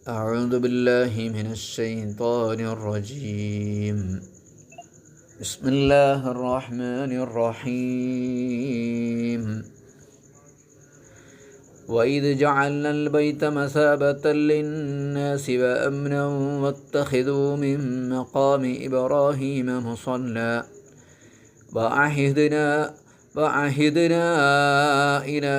أعوذ بالله من الشيطان الرجيم. بسم الله الرحمن الرحيم. وإذ جعلنا البيت مثابة للناس وأمنا واتخذوا من مقام إبراهيم مصلى وعهدنا إلى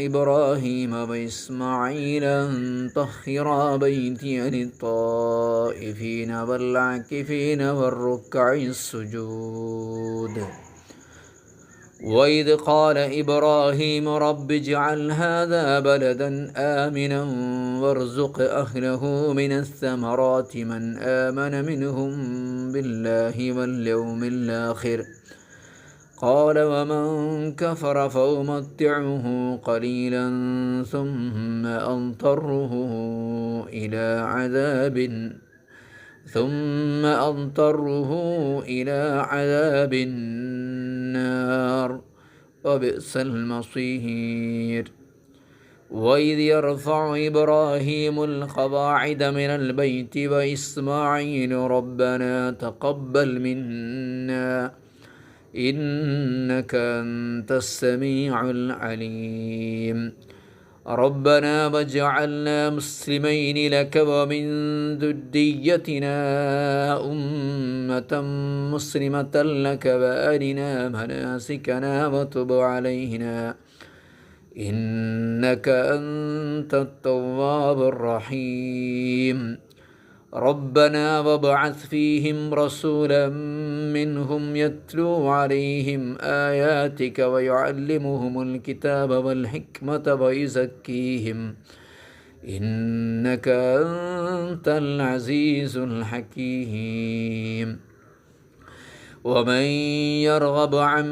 إبراهيم وإسماعيل أن طهرا بيتي للطائفين والعاكفين والركع السجود. وإذ قال إبراهيم رب اجعل هذا بلدا آمنا وارزق أهله من الثمرات من آمن منهم بالله واليوم الآخر قال ومن كفر فأمتعه قليلا ثم أضطره إلى عذاب النار وبئس المصير. وإذ يرفع إبراهيم القواعد من البيت وإسماعيل ربنا تقبل منا إنك أنت السميع العليم. ربنا واجعلنا مسلمين لك ومن ذريتنا أمة مسلمة لك وأرنا مناسكنا وتب علينا إنك أنت التواب الرحيم. ربنا وابعث فيهم رسولا منهم يتلو عليهم آياتك ويعلمهم الكتاب والحكمة ويزكيهم إنك أنت العزيز الحكيم. ومن يرغب عن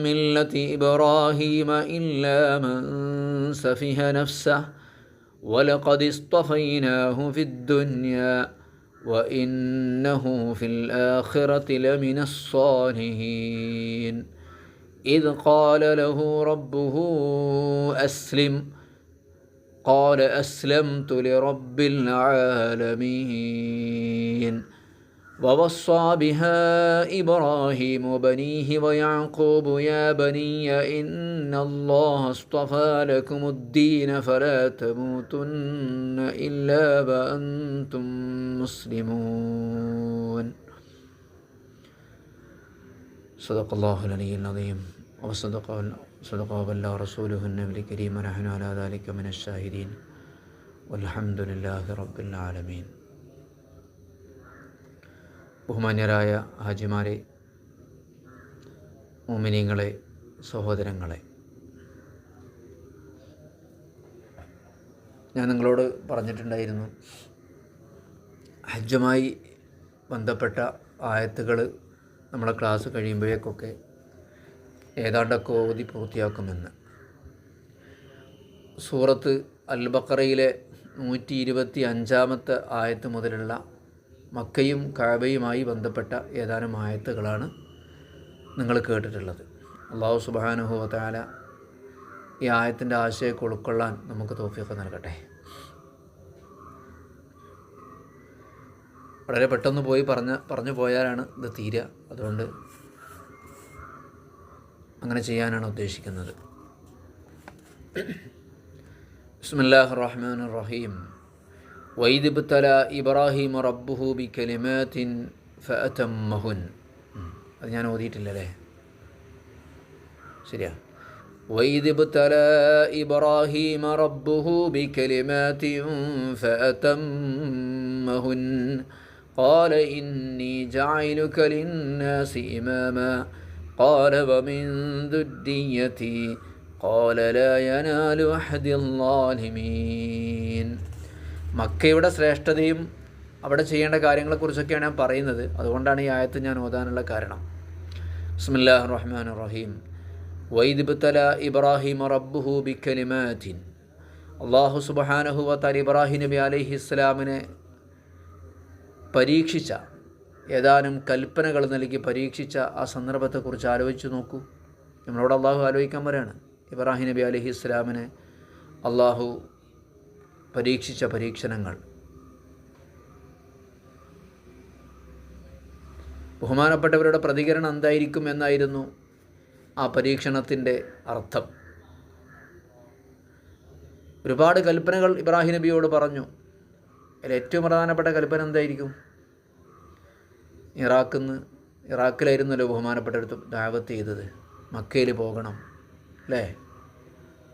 ملة إبراهيم إلا من سفه نفسه ولقد اصطفيناه في الدنيا وإنه في الآخرة لمن الصالحين. إذ قال له ربه أسلم قال أسلمت لرب العالمين. ووصى بها إبراهيم بنيه ويعقوب يا بني إن الله اصطفى لكم الدين فلا تموتن إلا وأنتم مسلمون. صدق الله العلي العظيم وصدق وبلغ رسوله النبي الكريم ونحن على ذلك من الشاهدين والحمد لله رب العالمين. ബഹുമാന്യരായ ഹാജിമാരെ, മുഅ്മിനീങ്ങളെ, സഹോദരങ്ങളെ, ഞാൻ നിങ്ങളോട് പറഞ്ഞിട്ടുണ്ടായിരുന്നു, ഹജ്ജുമായി ബന്ധപ്പെട്ട ആയത്തുകൾ നമ്മളെ ക്ലാസ് കഴിയുമ്പോഴേക്കൊക്കെ ഏതാണ്ടൊക്കെ ഓതി പൂർത്തിയാക്കുമെന്ന്. സൂറത്ത് അൽ ബഖറയിലെ 125 ആയത്ത് മുതലുള്ള മക്കയും കഅബയുമായി ബന്ധപ്പെട്ട ഏതാനും ആയത്തുകളാണ് നിങ്ങൾ കേട്ടിട്ടുള്ളത്. അല്ലാഹു സുബ്ഹാനഹു വ തആല ഈ ആയത്തിൻ്റെ ആശയമൊക്കെ ഉൾക്കൊള്ളാൻ നമുക്ക് തൗഫീഖ് നൽകട്ടെ. വളരെ പെട്ടെന്ന് പറഞ്ഞു പോയാലാണ് ഇത് തീരുക. അതുകൊണ്ട് അങ്ങനെ ചെയ്യാനാണ് ഉദ്ദേശിക്കുന്നത്. ബിസ്മില്ലാഹിർ റഹ്മാനിർ റഹീം. وإذ ابتلى إبراهيم ربه بكلمات فأتمهن. അത് ഞാൻ ഓതിയിട്ടില്ലല്ലേ? ശരിയാ. وإذ ابتلى إبراهيم ربه بكلمات فأتمهن قال إني جاعلك للناس إماما قال ومن ذريتي قال لا ينال عهد الظالمين. മക്കയുടെ ശ്രേഷ്ഠതയും അവിടെ ചെയ്യേണ്ട കാര്യങ്ങളെക്കുറിച്ചൊക്കെയാണ് ഞാൻ പറയുന്നത്. അതുകൊണ്ടാണ് ഈ ആയത്ത് ഞാൻ ഓതാനുള്ള കാരണം. ബിസ്മില്ലാഹിർ റഹ്മാനിർ റഹീം. വഇദ് ഇബ്തലാ ഇബ്രാഹിമ റബ്ബുഹു ബികലിമാത്തിൻ. അല്ലാഹു സുബ്ഹാനഹു വ തആല ഇബ്രാഹിം നബി അലൈഹിസ്സലാമിനെ പരീക്ഷിച്ച, ഏതാനും കൽപ്പനകൾ നൽകി പരീക്ഷിച്ച ആ സന്ദർഭത്തെക്കുറിച്ച് ആലോചിച്ച് നോക്കൂ. നമ്മളോട് അള്ളാഹു ആലോചിക്കാൻ പറയാണ്. ഇബ്രാഹിം നബി അലൈഹിസ്സലാമിനെ അള്ളാഹു പരീക്ഷിച്ച പരീക്ഷണങ്ങൾ, ബഹുമാനപ്പെട്ടവരുടെ പ്രതികരണം എന്തായിരിക്കും എന്നായിരുന്നു ആ പരീക്ഷണത്തിൻ്റെ അർത്ഥം. ഒരുപാട് കൽപ്പനകൾ ഇബ്രാഹിം നബിയോട് പറഞ്ഞു. അതിൽ ഏറ്റവും പ്രധാനപ്പെട്ട കൽപ്പന എന്തായിരിക്കും? ഇറാഖിലായിരുന്നല്ലോ ബഹുമാനപ്പെട്ടടുത്ത് ദാവത്ത് ചെയ്തത്. മക്കയിൽ പോകണം അല്ലേ?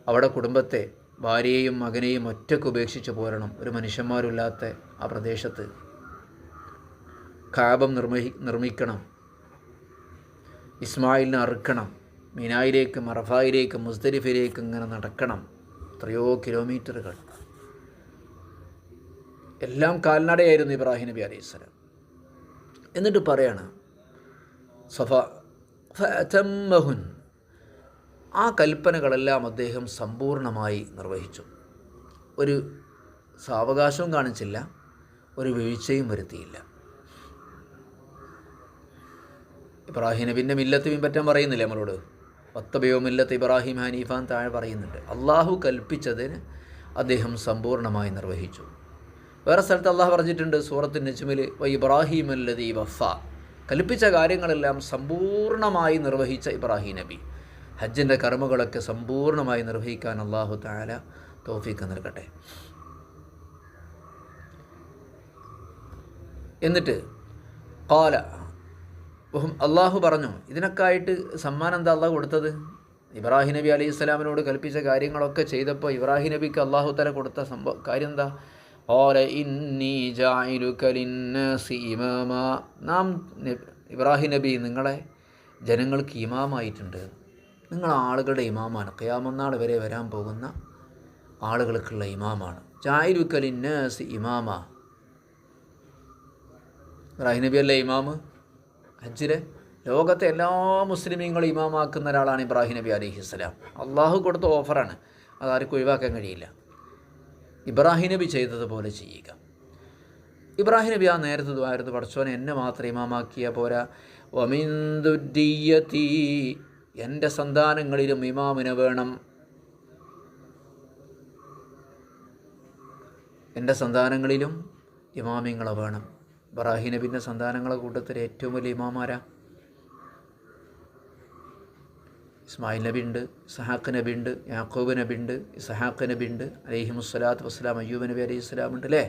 അവിടെ കുടുംബത്തെ, ഭാര്യയെയും മകനെയും ഒറ്റയ്ക്ക് ഉപേക്ഷിച്ച് പോരണം. ഒരു മനുഷ്യന്മാരില്ലാത്ത ആ പ്രദേശത്ത് കാബം നിർമ്മിക്കണം. ഇസ്മായിലിനെ അറുക്കണം. മിനായിലേക്കും അറഫായിലേക്കും മുസ്ദലിഫയിലേക്കും ഇങ്ങനെ നടക്കണം. എത്രയോ കിലോമീറ്ററുകൾ. എല്ലാം കാൽനടയായിരുന്നു ഇബ്രാഹിം നബി അലൈഹിസ്സലാം. എന്നിട്ട് പറയാണ് ഫഅതമ്മഹുൻ, ആ കൽപ്പനകളെല്ലാം അദ്ദേഹം സമ്പൂർണ്ണമായി നിർവഹിച്ചു. ഒരു സാവകാശവും കാണിച്ചില്ല, ഒരു വീഴ്ചയും വരുത്തിയില്ല. ഇബ്രാഹിം നബിൻ്റെ മില്ലത്ത് പിൻപറ്റാൻ പറയുന്നില്ല നമ്മളോട്. വത്തബിയോ മില്ലത്ത് ഇബ്രാഹിം ഹനീഫാൻ താഴെ പറയുന്നുണ്ട്. അള്ളാഹു കൽപ്പിച്ചതിന് അദ്ദേഹം സമ്പൂർണ്ണമായി നിർവഹിച്ചു. വേറെ സ്ഥലത്ത് അള്ളാഹു പറഞ്ഞിട്ടുണ്ട് സൂറത്ത് നജ്മിൽ, വ ഇബ്രാഹിം അല്ലദീ വഫ, കൽപ്പിച്ച കാര്യങ്ങളെല്ലാം സമ്പൂർണ്ണമായി നിർവഹിച്ച ഇബ്രാഹിം നബി. ഹജ്ജിൻ്റെ കർമ്മങ്ങളൊക്കെ സമ്പൂർണ്ണമായി നിർവഹിക്കാൻ അള്ളാഹു തആല തൗഫീഖ് നൽകട്ടെ. എന്നിട്ട് ഖാല, അള്ളാഹു പറഞ്ഞു, ഇതിനൊക്കെയായിട്ട് സമ്മാനം എന്താ അള്ളാഹു കൊടുത്തത്? ഇബ്രാഹിം നബി അലൈഹി സ്വലാമിനോട് കൽപ്പിച്ച കാര്യങ്ങളൊക്കെ ചെയ്തപ്പോൾ ഇബ്രാഹിം നബിക്ക് അള്ളാഹു തആല കൊടുത്ത കാര്യം എന്താ? ഖാല ഇന്നി ജാഇലുക ലിന്നാസി ഇമാമ, നാം ഇബ്രാഹിം നബി നിങ്ങളെ ജനങ്ങൾക്ക് ഇമാമായിട്ടുണ്ട്. നിങ്ങൾ ആളുകളുടെ ഇമാമാണ്. ഖിയാമത്ത് നാൾ വരെ വരാൻ പോകുന്ന ആളുകൾക്കുള്ള ഇമാമാണ്. ജാഇലുക ലിന്നാസി ഇമാമ. ഇബ്രാഹിം നബി അല്ലേ ഇമാമ്? ഹജ്ജിലെ ലോകത്തെ എല്ലാ മുസ്ലിമീങ്ങളും ഇമാമാക്കുന്ന ഒരാളാണ് ഇബ്രാഹിം നബി അലൈഹിസ്സലാം. അള്ളാഹു കൊടുത്ത ഓഫറാണ്, അതാർക്കും ഒഴിവാക്കാൻ കഴിയില്ല. ഇബ്രാഹിം നബി ചെയ്തതുപോലെ ചെയ്യുക. ഇബ്രാഹിം നബി ആ നേരത്തെ ദുആയിരുന്നു, പടച്ചോനെ എന്നെ മാത്രം ഇമാമാക്കിയ പോരാ, വമിൻ ദുർരിയ്യതി, എൻ്റെ സന്താനങ്ങളിലും ഇമാമിനെ വേണം. എൻ്റെ സന്താനങ്ങളിലും ഇമാമിങ്ങളെ വേണം. ഇബ്രാഹിം നബിൻ്റെ സന്താനങ്ങളെ കൂട്ടത്തിൽ ഏറ്റവും വലിയ ഇമാമാരാ? ഇസ്മായിൽ നബി ഉണ്ട്, ഇസ്ഹാഖ് നബി ഉണ്ട്, യാക്കൂബ് നബി ഉണ്ട്, ഇസ്ഹാഖ് നബി ഉണ്ട്, അലൈഹിമുസ്സലാത്തു വസ്സലാം, അയ്യൂബ് നബി അലൈഹി സ്വലാം ഉണ്ട് അല്ലേ?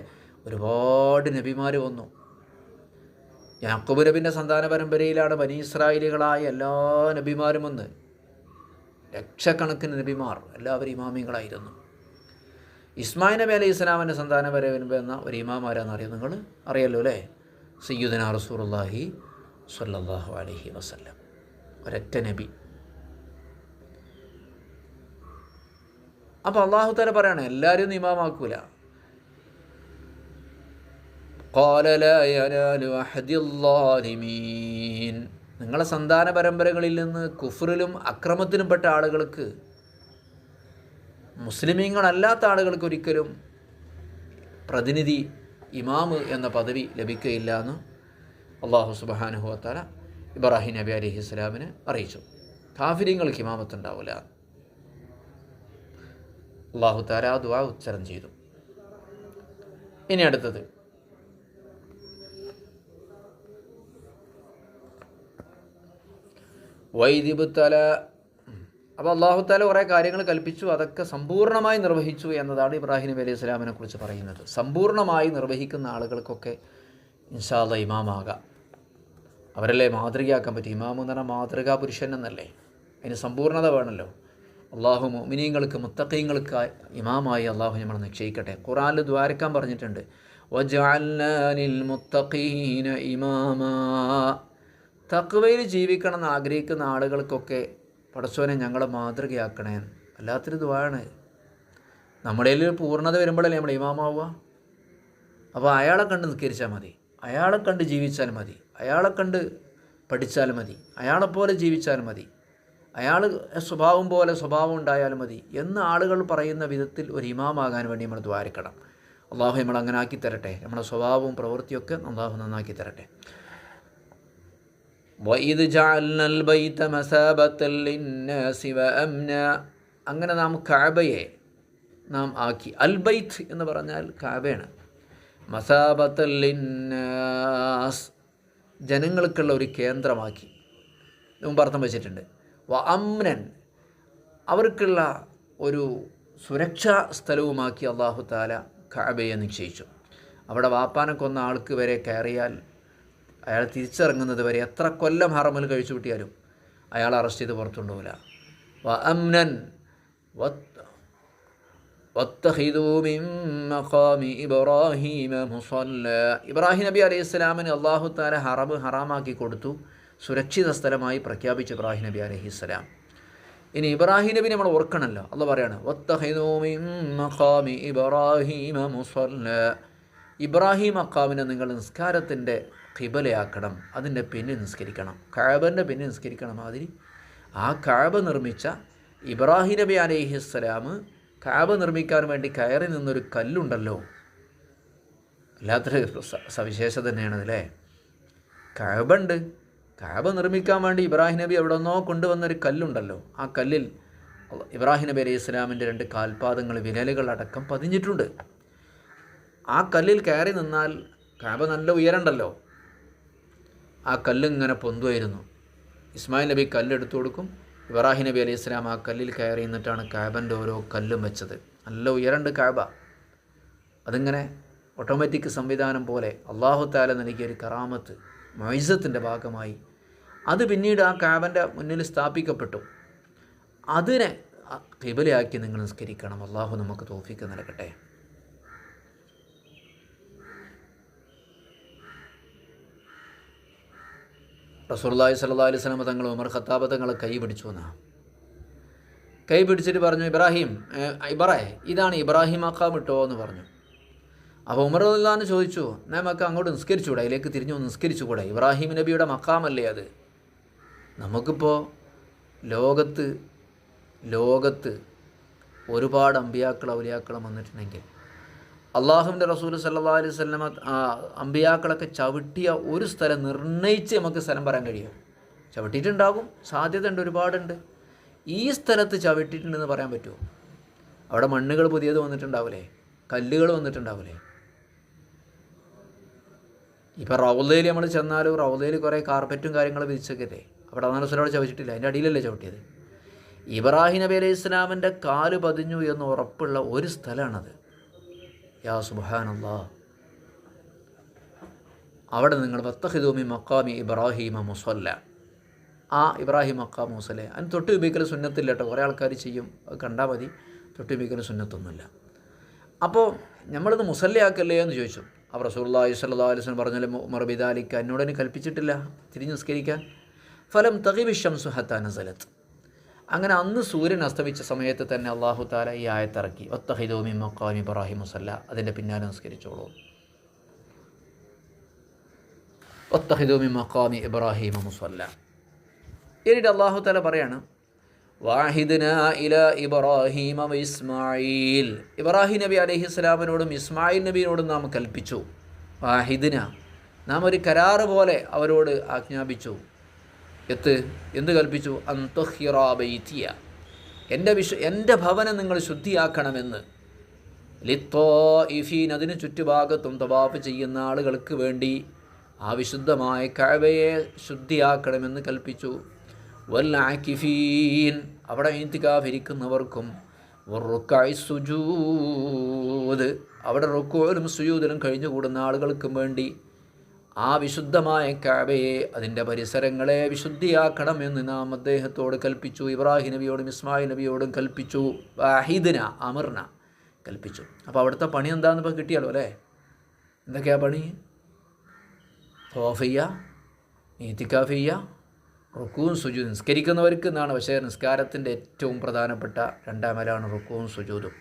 ഒരുപാട് നബിമാർ വന്നു. യാക്കൂബ് നബിൻ്റെ സന്താന പരമ്പരയിലാണ് ബനി ഇസ്രായേലികളായ എല്ലാ നബിമാരും വന്ന്. ലക്ഷക്കണക്കിന് നബിമാർ, എല്ലാവരും ഇമാമിങ്ങളായിരുന്നു. ഇസ്മായിൽ നബി അലൈഹി സ്വലാമിൻ്റെ സന്താന പരമ്പര എന്ന ഒരു ഇമാമാരാന്ന് അറിയാം നിങ്ങൾ? അറിയാലോ അല്ലേ? സയ്യിദുനാ റസൂലുള്ളാഹി സ്വല്ലല്ലാഹു അലൈഹി വസല്ലം, ഒരൊറ്റ നബി. അപ്പോൾ അള്ളാഹു തആല പറയാണ് എല്ലാവരും ഒന്നും ഇമാമാക്കൂല. ഖാല ലാ യനാലു അഹദിൽ ളാലിമീൻ, നിങ്ങളെ സന്താന പരമ്പരകളിൽ നിന്ന് കുഫ്റിലും അക്രമത്തിലും പെട്ട ആളുകൾക്ക്, മുസ്ലിമീങ്ങളല്ലാത്ത ആളുകൾക്ക് ഒരിക്കലും പ്രതിനിധി ഇമാമ് എന്ന പദവി ലഭിക്കുകയില്ല എന്ന് അള്ളാഹു സുബ്ഹാനഹു വ തആല ഇബ്രാഹിം നബി അലൈഹി സ്വലാമിനെ അറിയിച്ചു. കാഫിരീങ്ങൾക്ക് ഇമാമത്ത് ഉണ്ടാവില്ല. അള്ളാഹു തആല ആ ദുആ ഉച്ചരണം ചെയ്തു. ഇനി അടുത്തത് വൈദിബുത്തല. അപ്പോൾ അള്ളാഹു തആല കുറേ കാര്യങ്ങൾ കൽപ്പിച്ചു, അതൊക്കെ സമ്പൂർണ്ണമായി നിർവഹിച്ചു എന്നതാണ് ഇബ്രാഹിം നബി അലൈഹി സ്വലാമിനെ കുറിച്ച് പറയുന്നത്. സമ്പൂർണ്ണമായി നിർവഹിക്കുന്ന ആളുകൾക്കൊക്കെ ഇൻഷാ അല്ലാഹ് ഇമാമാകാം. അവരല്ലേ മാതൃകയാക്കാൻ പറ്റും. ഇമാമ് എന്ന് പറഞ്ഞാൽ മാതൃകാ പുരുഷൻ എന്നല്ലേ? അതിന് സമ്പൂർണ്ണത വേണമല്ലോ. അള്ളാഹു മുഅ്മിനീങ്ങൾക്ക് മുത്തഖീങ്ങൾക്ക് ഇമാമായി അള്ളാഹു നമ്മളെ നിശ്ചയിക്കട്ടെ. ഖുർആനിൽ ദ്വാരക്കാൻ പറഞ്ഞിട്ടുണ്ട്, വജഅൽനാ ലിൽ മുത്തഖീന ഇമാമാ, തഖ്വയിൽ ജീവിക്കണം എന്ന് ആഗ്രഹിക്കുന്ന ആളുകൾക്കൊക്കെ പടച്ചോനെ ഞങ്ങളെ മാതൃകയാക്കണേ. അല്ലാത്തൊരു ദുആണ്. നമ്മുടെ കയ്യിൽ പൂർണ്ണത വരുമ്പോഴല്ലേ നമ്മൾ ഇമാമാവുക. അപ്പോൾ അയാളെ കണ്ട് നിസ്കരിച്ചാൽ മതി, അയാളെ കണ്ട് ജീവിച്ചാൽ മതി, അയാളെ കണ്ട് പഠിച്ചാൽ മതി, അയാളെപ്പോലെ ജീവിച്ചാൽ മതി, അയാൾ സ്വഭാവം പോലെ സ്വഭാവം ഉണ്ടായാൽ മതി എന്ന് ആളുകൾ പറയുന്ന വിധത്തിൽ ഒരു ഇമാമാകാൻ വേണ്ടി നമ്മൾ ദ്വാരിക്കണം. അള്ളാഹു നമ്മൾ അങ്ങനെ ആക്കി തരട്ടെ. നമ്മുടെ സ്വഭാവവും പ്രവൃത്തിയൊക്കെ അള്ളാഹു നന്നാക്കി തരട്ടെ. വഇദ് ജഅൽനൽ ബൈത മസാബത്തൻ ലിന്നാസി വഅംന, അങ്ങനെ നാം കഅബയെ നാം ആക്കി. അൽ ബൈത്ത് എന്ന് പറഞ്ഞാൽ കഅബയാണ്. മസാബത്തൻ ലിന്നാസ്, ജനങ്ങൾക്കുള്ള ഒരു കേന്ദ്രമാക്കി മുമ്പ് അർത്ഥം വെച്ചിട്ടുണ്ട്. അംനൻ, അവർക്കുള്ള ഒരു സുരക്ഷാ സ്ഥലവുമാക്കി അള്ളാഹു താല കഅബയെ നിശ്ചയിച്ചു. അവിടെ വാപ്പാനെ കൊന്ന ആൾക്ക് വരെ കയറിയാൽ അയാൾ തിരിച്ചിറങ്ങുന്നത് വരെ എത്ര കൊല്ലം ഹറമിൽ കഴിച്ചു കൂട്ടിയാലും അയാൾ അറസ്റ്റ് ചെയ്ത് പുറത്തുകൊണ്ടുപോകില്ല. അംനൻ ഇബ്രാഹിം നബി അലൈഹി സ്വലാമിന് അള്ളാഹു താല ഹറാമാക്കി കൊടുത്തു, സുരക്ഷിത സ്ഥലമായി പ്രഖ്യാപിച്ചു ഇബ്രാഹിം നബി അലൈഹി സ്വലാം. ഇനി ഇബ്രാഹിം നബി നമ്മൾ ഓർക്കണമല്ലോ. അള്ളാഹ് പറയാണ് ഇബ്രാഹിം മഖാമിനെ നിങ്ങൾ നിസ്കാരത്തിൻ്റെ ഖിബലയാക്കണം, അതിൻ്റെ പിന്നിൽ നിസ്കരിക്കണം, കഅബൻ്റെ പിന്നിൽ നിസ്കരിക്കണം. അതിന് ആ കഅബ നിർമ്മിച്ച ഇബ്രാഹിം നബി അലൈഹിസ്സലാം കഅബ നിർമ്മിക്കാൻ വേണ്ടി കയറി നിന്നൊരു കല്ലുണ്ടല്ലോ, അല്ലാത്തൊരു സവിശേഷത തന്നെയാണതല്ലേ. കഅബണ്ട്, കഅബ നിർമ്മിക്കാൻ വേണ്ടി ഇബ്രാഹിം നബി എവിടെ നിന്നോ കൊണ്ടുവന്നൊരു കല്ലുണ്ടല്ലോ. ആ കല്ലിൽ ഇബ്രാഹിം നബി അലൈഹി സ്വലാമിൻ്റെ 2 കാൽപാദങ്ങൾ, വിരലുകളടക്കം പതിഞ്ഞിട്ടുണ്ട്. ആ കല്ലിൽ കയറി നിന്നാൽ കഅബ നല്ല ഉയരണ്ടല്ലോ, ആ കല്ലിങ്ങനെ പൊന്തുമായിരുന്നു. ഇസ്മായിൽ നബി കല്ലെടുത്തു കൊടുക്കും, ഇബ്രാഹിം നബി അലൈഹി സ്വലാം ആ കല്ലിൽ കയറി നിന്നിട്ടാണ് കഅബൻ്റെ ഓരോ കല്ലും വെച്ചത്. നല്ല ഉയരണ്ട് കഅബ. അതിങ്ങനെ ഓട്ടോമാറ്റിക് സംവിധാനം പോലെ അല്ലാഹു തആല നൽകിയൊരു കറാമത്ത്, മുഇസ്സത്തിൻ്റെ ഭാഗമായി അത് പിന്നീട് ആ കഅബൻ്റെ മുന്നിൽ സ്ഥാപിക്കപ്പെട്ടു. അതിനെ ഖിബലയാക്കി നിങ്ങൾ നിസ്കരിക്കണം. അല്ലാഹു നമുക്ക് തൗഫീഖ് നൽകട്ടെ. റസൂലുള്ളാഹി സ്വല്ലല്ലാഹു അലൈഹി വസല്ലം തങ്ങൾ ഉമർ ഖത്താബ് തങ്ങളെ കൈ പിടിച്ചു എന്നാണ്. കൈ പിടിച്ചിട്ട് പറഞ്ഞു, ഇതാണ് ഇബ്രാഹിം മഖാം ഇട്ടോ എന്ന് പറഞ്ഞു. അപ്പോൾ ഉമർ റളിയല്ലാഹു അൻഹു ചോദിച്ചു, നമുക്ക് അങ്ങോട്ട് നിസ്കരിച്ചുകൂടെ, അതിലേക്ക് തിരിഞ്ഞു നിസ്കരിച്ചുകൂടെ? ഇബ്രാഹിം നബിയുടെ മഖാമല്ലേ അത്? നമുക്കിപ്പോൾ ലോകത്ത് ഒരുപാട് അമ്പിയാക്കൾ ഔലിയാക്കളും വന്നിട്ടുണ്ടെങ്കിൽ അള്ളാഹുവിൻ്റെ റസൂൽ സല്ലല്ലാഹു അലൈഹി വസല്ലം അമ്പിയാക്കളൊക്കെ ചവിട്ടിയ ഒരു സ്ഥലം നിർണയിച്ച് നമുക്ക് സ്ഥലം പറയാൻ കഴിയും. ചവിട്ടിയിട്ടുണ്ടാകും, സാധ്യതയുണ്ട്, ഒരുപാടുണ്ട്. ഈ സ്ഥലത്ത് ചവിട്ടിയിട്ടുണ്ടെന്ന് പറയാൻ പറ്റുമോ? അവിടെ മണ്ണുകൾ പുതിയത് വന്നിട്ടുണ്ടാവില്ലേ, കല്ലുകൾ വന്നിട്ടുണ്ടാവില്ലേ? ഇപ്പോൾ റൗളയിൽ നമ്മൾ ചെന്നാലും റൗളയിൽ കുറേ കാർപ്പറ്റും കാര്യങ്ങളും വിരിച്ചൊക്കെ അവിടെ അവിടെ ചവിട്ടിട്ടില്ല, അതിൻ്റെ അടിയിലല്ലേ ചവിട്ടിയത്. ഇബ്രാഹിം നബി അലൈഹി ഇസ്ലാമിൻ്റെ കാല് പതിഞ്ഞു എന്ന് ഉറപ്പുള്ള ഒരു സ്ഥലമാണത്. യാ സുബ്ഹാനല്ലാഹ്. അവിടെ നിങ്ങൾ വത്തഖിദൂ മിൻ മഖാമി ഇബ്രാഹിമ മുസല്ല, ആ ഇബ്രാഹിം മഖാം മുസല്ല. അതിന് തൊട്ട് ഉപയോഗിക്കൽ സുന്നത്തില്ല കേട്ടോ, കുറേ ആൾക്കാർ ചെയ്യും, അത് കണ്ടാൽ മതി. തൊട്ട് ഉപയോഗിക്കൽ സുന്നത്തൊന്നുമില്ല. അപ്പോൾ നമ്മളിത് മുസല്ലയാക്കല്ലേ എന്ന് ചോദിച്ചു. അപ്പോൾ റസൂലുള്ളാഹി സ്വല്ലല്ലാഹു അലൈഹി വസല്ലം പറഞ്ഞാൽ ഉമർ ബിദാലിക, എന്നോടതിന് കൽപ്പിച്ചിട്ടില്ല തിരിഞ്ഞ് നിസ്കരിക്കാൻ. ഫലം തഗിബി ശംസു ഹത്താ നസലത്ത്. അങ്ങനെ അന്ന് സൂര്യൻ അസ്തമിച്ച സമയത്ത് തന്നെ അല്ലാഹു തആല ഈ ആയത്തിറക്കി, വത്തഖിദൂ മിൻ മഖാമി ഇബ്രാഹിം മുസല്ല, അതിൻ്റെ പിന്നാലെ നിസ്കരിച്ചോളൂ. വത്തഖിദൂ മിൻ മഖാമി ഇബ്രാഹിം മുസല്ല. എന്നിട്ട് അല്ലാഹു തആല പറയാണ്, വാഹിദ്നാ ഇലാ ഇബ്രാഹിമ വ ഇസ്മായിൽ. ഇബ്രാഹിം നബി അലൈഹിസ്സലാമിനോടും ഇസ്മായിൽ നബിയോടും നാം കൽപ്പിച്ചു. വാഹിദ്ന, നാം ഒരു കരാറ് പോലെ അവരോട് ആജ്ഞാപിച്ചു. എന്ത് കൽപ്പിച്ചു? അൻതഹിറാ ബൈതിയ, എൻ്റെ ഭവനം നിങ്ങൾ ശുദ്ധിയാക്കണമെന്ന്. ലിത്വാഇഫീൻ, അതിന് ചുറ്റുഭാഗത്തും തവാഫ് ചെയ്യുന്ന ആളുകൾക്ക് വേണ്ടി ആ വിശുദ്ധമായ കഅബയെ ശുദ്ധിയാക്കണമെന്ന് കൽപ്പിച്ചു. വൽആകിഫീൻ, അവിടെ ഇത്തികാഫ് ഇരിക്കുന്നവർക്കും, വറുക്കഇ സുജൂദ്, അവിടെ റുക്കൂലും സുജൂദിലും കഴിഞ്ഞുകൂടുന്ന ആളുകൾക്കും വേണ്ടി ആ വിശുദ്ധമായ കഅബയെ, അതിൻ്റെ പരിസരങ്ങളെ വിശുദ്ധിയാക്കണമെന്ന് നാം അദ്ദേഹത്തോട് കൽപ്പിച്ചു. ഇബ്രാഹിം നബിയോടും ഇസ്മായിൽ നബിയോടും കൽപ്പിച്ചു. വാഹിദ്ന, അമർന, കൽപ്പിച്ചു. അപ്പോൾ അവിടുത്തെ പണി എന്താണെന്ന് ഇപ്പോൾ കിട്ടിയാലോ അല്ലേ? എന്തൊക്കെയാണ് പണി? തവാഫ് ചെയ്യുക, ഇത്തികാഫ് ചെയ്യുക, റുക്കൂവും സുജൂദും. നിസ്കരിക്കുന്നവർക്ക് എന്നാണ്, പക്ഷേ നിസ്കാരത്തിൻ്റെ ഏറ്റവും പ്രധാനപ്പെട്ട 2ാം അമലാണ് റുക്കൂവും സുജൂദും.